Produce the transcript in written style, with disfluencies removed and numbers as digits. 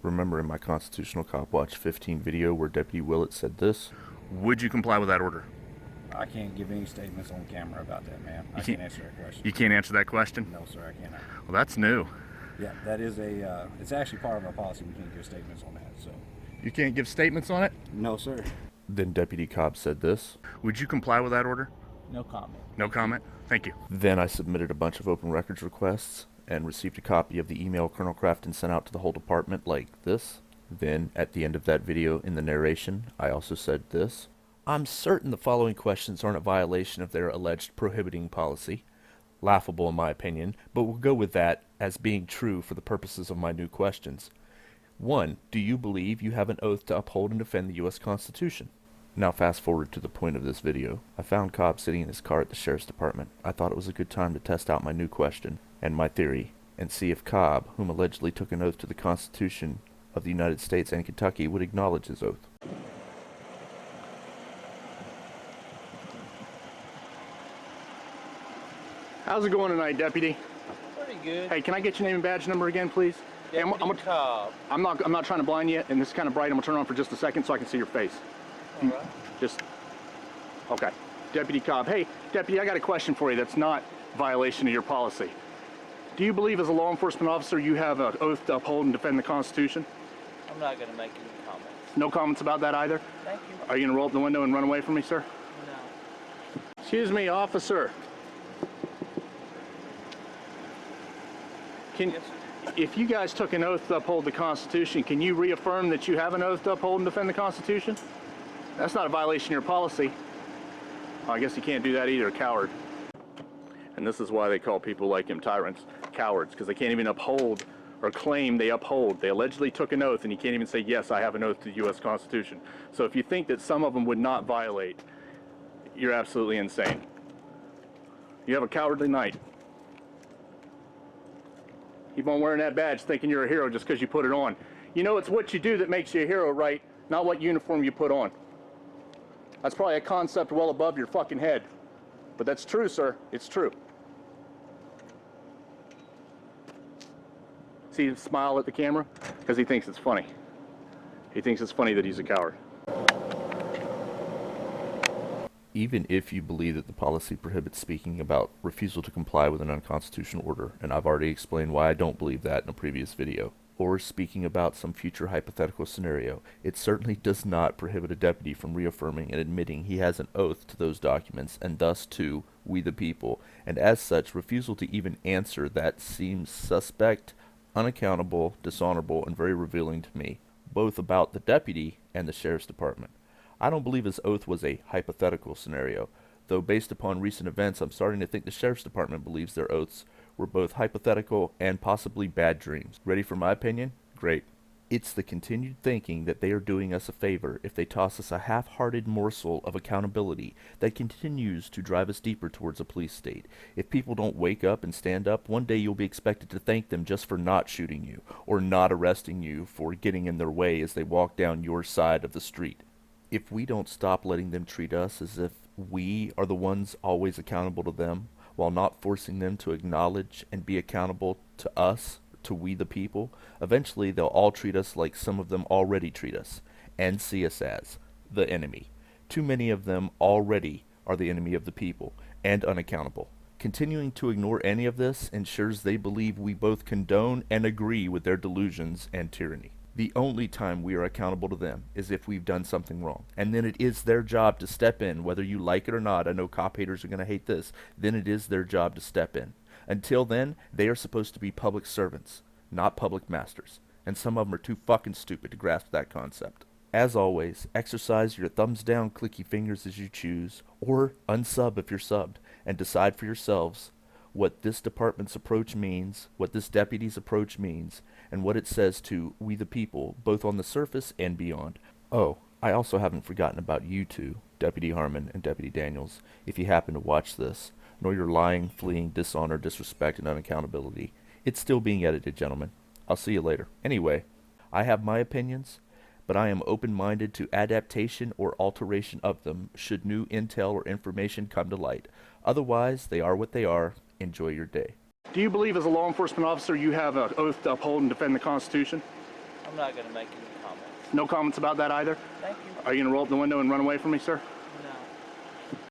Remember in my Constitutional Cop Watch 15 video where Deputy Willett said this? Would you comply with that order? I can't give any statements on camera about that, man. I can't answer that question. You can't answer that question? No, sir, I cannot. Well, that's new. Yeah, that is it's actually part of our policy. We can't give statements on that, so. You can't give statements on it? No, sir. Then Deputy Cobb said this. Would you comply with that order? No comment. No comment? Thank you. Then I submitted a bunch of open records requests and received a copy of the email Colonel Crafton sent out to the whole department like this. Then, at the end of that video in the narration, I also said this. I'm certain the following questions aren't a violation of their alleged prohibiting policy. Laughable in my opinion, but we'll go with that as being true for the purposes of my new questions. 1. Do you believe you have an oath to uphold and defend the U.S. Constitution? Now fast forward to the point of this video. I found Cobb sitting in his car at the Sheriff's Department. I thought it was a good time to test out my new question and my theory, and see if Cobb, whom allegedly took an oath to the Constitution of the United States and Kentucky, would acknowledge his oath. How's it going tonight, Deputy? Pretty good. Hey, can I get your name and badge number again, please? Deputy Cobb. I'm not trying to blind you, and this is kind of bright. I'm gonna turn it on for just a second so I can see your face. All right. Okay. Deputy Cobb. Hey, Deputy, I got a question for you that's not violation of your policy. Do you believe as a law enforcement officer you have an oath to uphold and defend the Constitution? I'm not going to make any comments. No comments about that either? Thank you. Are you gonna roll up the window and run away from me, sir? No. Excuse me, officer. Yes, sir. If you guys took an oath to uphold the Constitution, can you reaffirm that you have an oath to uphold and defend the Constitution? That's not a violation of your policy. I guess you can't do that either, coward. And this is why they call people like him tyrants, cowards, because they can't even uphold or claim they uphold. They allegedly took an oath, and you can't even say, yes, I have an oath to the U.S. Constitution. So if you think that some of them would not violate, you're absolutely insane. You have a cowardly night. Keep on wearing that badge thinking you're a hero just because you put it on. You know, it's what you do that makes you a hero, right? Not what uniform you put on. That's probably a concept well above your fucking head. But that's true, sir. It's true. See him smile at the camera? Because he thinks it's funny. He thinks it's funny that he's a coward. Even if you believe that the policy prohibits speaking about refusal to comply with an unconstitutional order, and I've already explained why I don't believe that in a previous video, or speaking about some future hypothetical scenario, it certainly does not prohibit a deputy from reaffirming and admitting he has an oath to those documents, and thus to we the people, and as such, refusal to even answer that seems suspect, unaccountable, dishonorable, and very revealing to me, both about the deputy and the Sheriff's Department. I don't believe his oath was a hypothetical scenario, though based upon recent events, I'm starting to think the Sheriff's Department believes their oaths were both hypothetical and possibly bad dreams. Ready for my opinion? Great. It's the continued thinking that they are doing us a favor if they toss us a half-hearted morsel of accountability that continues to drive us deeper towards a police state. If people don't wake up and stand up, one day you'll be expected to thank them just for not shooting you, or not arresting you for getting in their way as they walk down your side of the street. If we don't stop letting them treat us as if we are the ones always accountable to them, while not forcing them to acknowledge and be accountable to us, to we the people, eventually they'll all treat us like some of them already treat us, and see us as the enemy. Too many of them already are the enemy of the people, and unaccountable. Continuing to ignore any of this ensures they believe we both condone and agree with their delusions and tyranny. The only time we are accountable to them is if we've done something wrong. And then it is their job to step in, whether you like it or not. I know cop haters are going to hate this. Then it is their job to step in. Until then, they are supposed to be public servants, not public masters. And some of them are too fucking stupid to grasp that concept. As always, exercise your thumbs down clicky fingers as you choose, or unsub if you're subbed, and decide for yourselves what this department's approach means, what this deputy's approach means, and what it says to we the people, both on the surface and beyond. Oh, I also haven't forgotten about you two, Deputy Harmon and Deputy Daniels, if you happen to watch this, nor your lying, fleeing, dishonor, disrespect, and unaccountability. It's still being edited, gentlemen. I'll see you later. Anyway, I have my opinions, but I am open-minded to adaptation or alteration of them should new intel or information come to light. Otherwise, they are what they are. Enjoy your day. Do you believe as a law enforcement officer you have an oath to uphold and defend the Constitution? I'm not going to make any comments. No comments about that either? Thank you. Are you going to roll up the window and run away from me, sir?